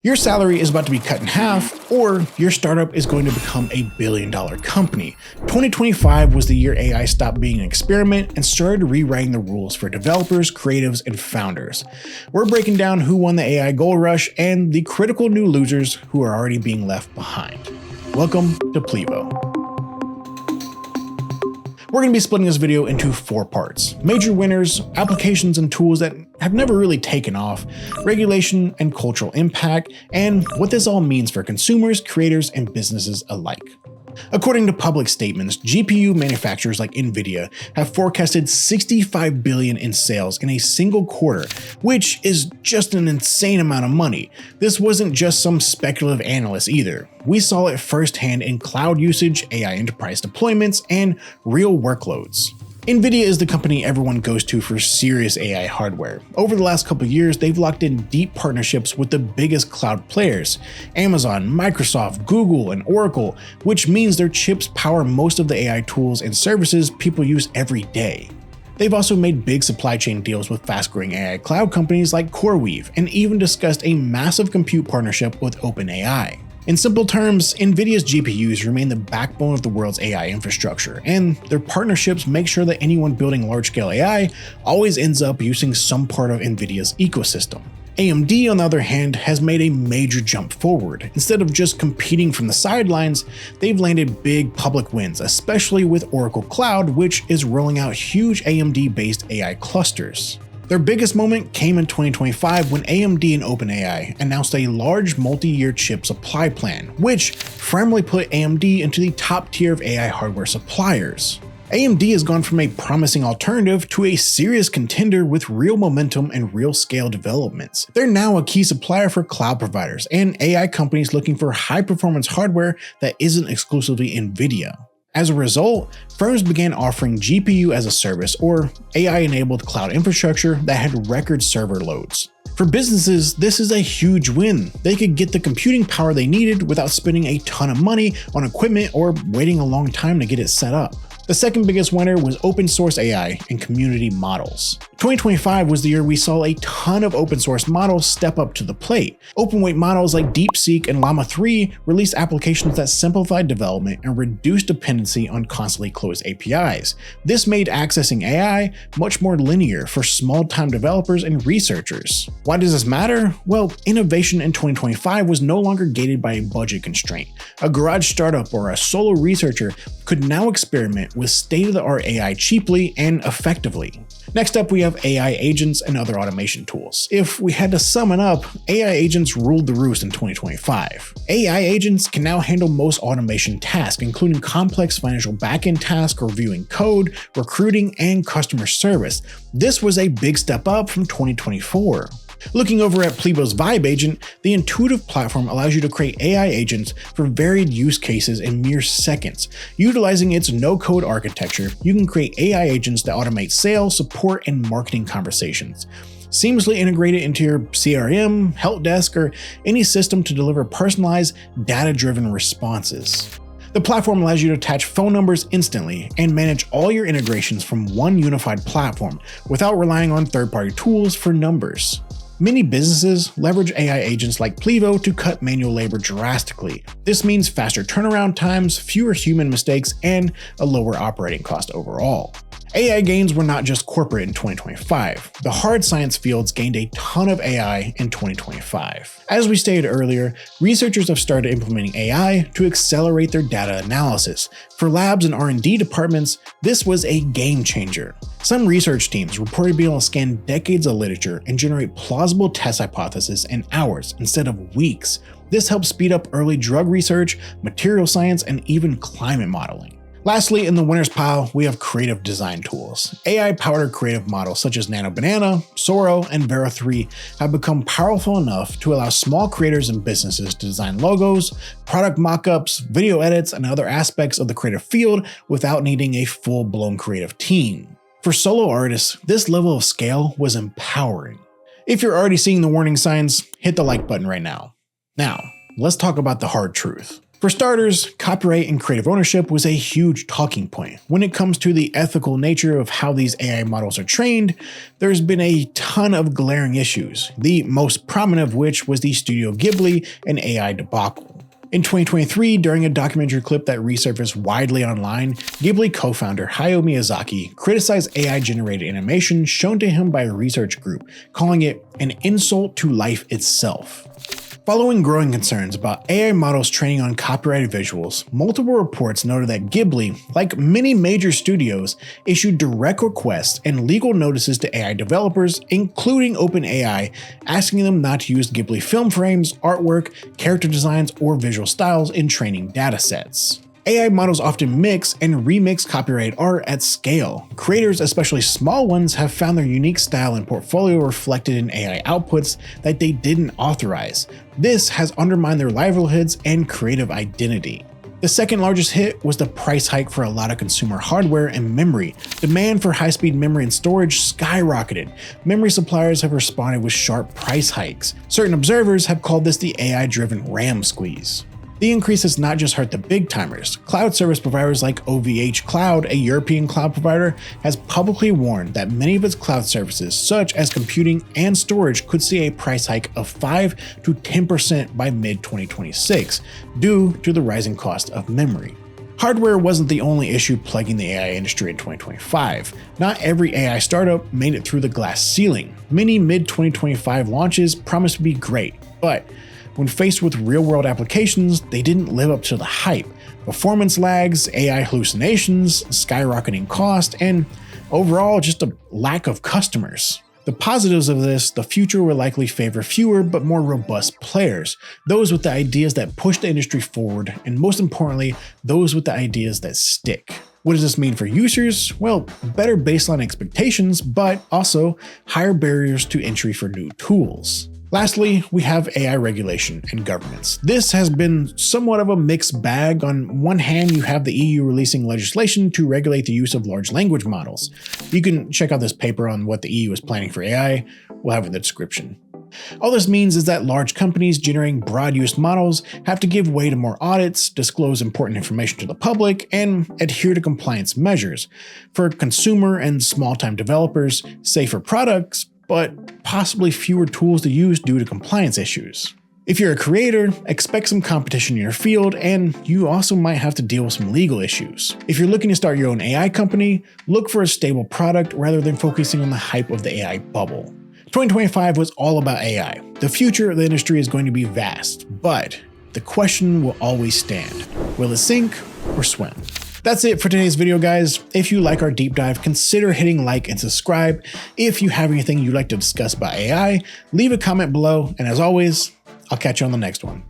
Your salary is about to be cut in half, or your startup is going to become a billion-dollar company. 2025 was the year AI stopped being an experiment and started rewriting the rules for developers, creatives, and founders. We're breaking down who won the AI gold rush and the critical new losers who are already being left behind. Welcome to Plivo. We're going to be splitting this video into 4 parts: major winners, applications and tools that have never really taken off, regulation and cultural impact, and what this all means for consumers, creators, and businesses alike. According to public statements, GPU manufacturers like Nvidia have forecasted 65 billion in sales in a single quarter, which is just an insane amount of money. This wasn't just some speculative analyst either. We saw it firsthand in cloud usage, AI enterprise deployments, and real workloads. Nvidia is the company everyone goes to for serious AI hardware. Over the last couple of years, they've locked in deep partnerships with the biggest cloud players: Amazon, Microsoft, Google, and Oracle, which means their chips power most of the AI tools and services people use every day. They've also made big supply chain deals with fast-growing AI cloud companies like CoreWeave, and even discussed a massive compute partnership with OpenAI. In simple terms, Nvidia's GPUs remain the backbone of the world's AI infrastructure, and their partnerships make sure that anyone building large-scale AI always ends up using some part of Nvidia's ecosystem. AMD, on the other hand, has made a major jump forward. Instead of just competing from the sidelines, they've landed big public wins, especially with Oracle Cloud, which is rolling out huge AMD-based AI clusters. Their biggest moment came in 2025 when AMD and OpenAI announced a large multi-year chip supply plan, which firmly put AMD into the top tier of AI hardware suppliers. AMD has gone from a promising alternative to a serious contender with real momentum and real scale developments. They're now a key supplier for cloud providers and AI companies looking for high-performance hardware that isn't exclusively NVIDIA. As a result, firms began offering GPU as a service, or AI-enabled cloud infrastructure that had record server loads. For businesses, this is a huge win. They could get the computing power they needed without spending a ton of money on equipment or waiting a long time to get it set up. The second biggest winner was open source AI and community models. 2025 was the year we saw a ton of open source models step up to the plate. Open-weight models like DeepSeek and Llama 3 released applications that simplified development and reduced dependency on constantly closed APIs. This made accessing AI much more linear for small-time developers and researchers. Why does this matter? Well, innovation in 2025 was no longer gated by a budget constraint. A garage startup or a solo researcher could now experiment with state-of-the-art AI cheaply and effectively. Next up, we have AI agents and other automation tools. If we had to sum it up, AI agents ruled the roost in 2025. AI agents can now handle most automation tasks, including complex financial backend tasks, reviewing code, recruiting, and customer service. This was a big step up from 2024. Looking over at Plivo's Vibe agent, the intuitive platform allows you to create AI agents for varied use cases in mere seconds. Utilizing its no-code architecture, you can create AI agents that automate sales, support, and marketing conversations. Seamlessly integrated into your CRM, help desk, or any system to deliver personalized, data-driven responses. The platform allows you to attach phone numbers instantly and manage all your integrations from one unified platform without relying on third-party tools for numbers. Many businesses leverage AI agents like Plivo to cut manual labor drastically. This means faster turnaround times, fewer human mistakes, and a lower operating cost overall. AI gains were not just corporate in 2025. The hard science fields gained a ton of AI in 2025. As we stated earlier, researchers have started implementing AI to accelerate their data analysis. For labs and R&D departments, this was a game changer. Some research teams reported being able to scan decades of literature and generate plausible test hypotheses in hours instead of weeks. This helps speed up early drug research, material science, and even climate modeling. Lastly, in the winners pile, we have creative design tools. AI-powered creative models such as Nano Banana, Sora, and Vera 3 have become powerful enough to allow small creators and businesses to design logos, product mockups, video edits, and other aspects of the creative field without needing a full-blown creative team. For solo artists, this level of scale was empowering. If you're already seeing the warning signs, hit the like button right now. Now, let's talk about the hard truth. For starters, copyright and creative ownership was a huge talking point. When it comes to the ethical nature of how these AI models are trained, there's been a ton of glaring issues, the most prominent of which was the Studio Ghibli and AI debacle. In 2023, during a documentary clip that resurfaced widely online, Ghibli co-founder Hayao Miyazaki criticized AI-generated animation shown to him by a research group, calling it an insult to life itself. Following growing concerns about AI models training on copyrighted visuals, multiple reports noted that Ghibli, like many major studios, issued direct requests and legal notices to AI developers, including OpenAI, asking them not to use Ghibli film frames, artwork, character designs, or visual styles in training datasets. AI models often mix and remix copyrighted art at scale. Creators, especially small ones, have found their unique style and portfolio reflected in AI outputs that they didn't authorize. This has undermined their livelihoods and creative identity. The second largest hit was the price hike for a lot of consumer hardware and memory. Demand for high-speed memory and storage skyrocketed. Memory suppliers have responded with sharp price hikes. Certain observers have called this the AI-driven RAM squeeze. The increase has not just hurt the big timers. Cloud service providers like OVH Cloud, a European cloud provider, has publicly warned that many of its cloud services, such as computing and storage, could see a price hike of 5 to 10% by mid-2026 due to the rising cost of memory. Hardware wasn't the only issue plaguing the AI industry in 2025. Not every AI startup made it through the glass ceiling. Many mid-2025 launches promised to be great, but when faced with real-world applications, they didn't live up to the hype. Performance lags, AI hallucinations, skyrocketing cost, and overall just a lack of customers. The positives of this, the future will likely favor fewer but more robust players, those with the ideas that push the industry forward, and most importantly, those with the ideas that stick. What does this mean for users? Well, better baseline expectations, but also higher barriers to entry for new tools. Lastly, we have AI regulation and governance. This has been somewhat of a mixed bag. On one hand, you have the EU releasing legislation to regulate the use of large language models. You can check out this paper on what the EU is planning for AI. We'll have it in the description. All this means is that large companies generating broad use models have to give way to more audits, disclose important information to the public, and adhere to compliance measures. For consumer and small-time developers, safer products, but possibly fewer tools to use due to compliance issues. If you're a creator, expect some competition in your field, and you also might have to deal with some legal issues. If you're looking to start your own AI company, look for a stable product rather than focusing on the hype of the AI bubble. 2025 was all about AI. The future of the industry is going to be vast, but the question will always stand. Will it sink or swim? That's it for today's video, guys. If you like our deep dive, consider hitting like and subscribe. If you have anything you'd like to discuss about AI, leave a comment below. And as always, I'll catch you on the next one.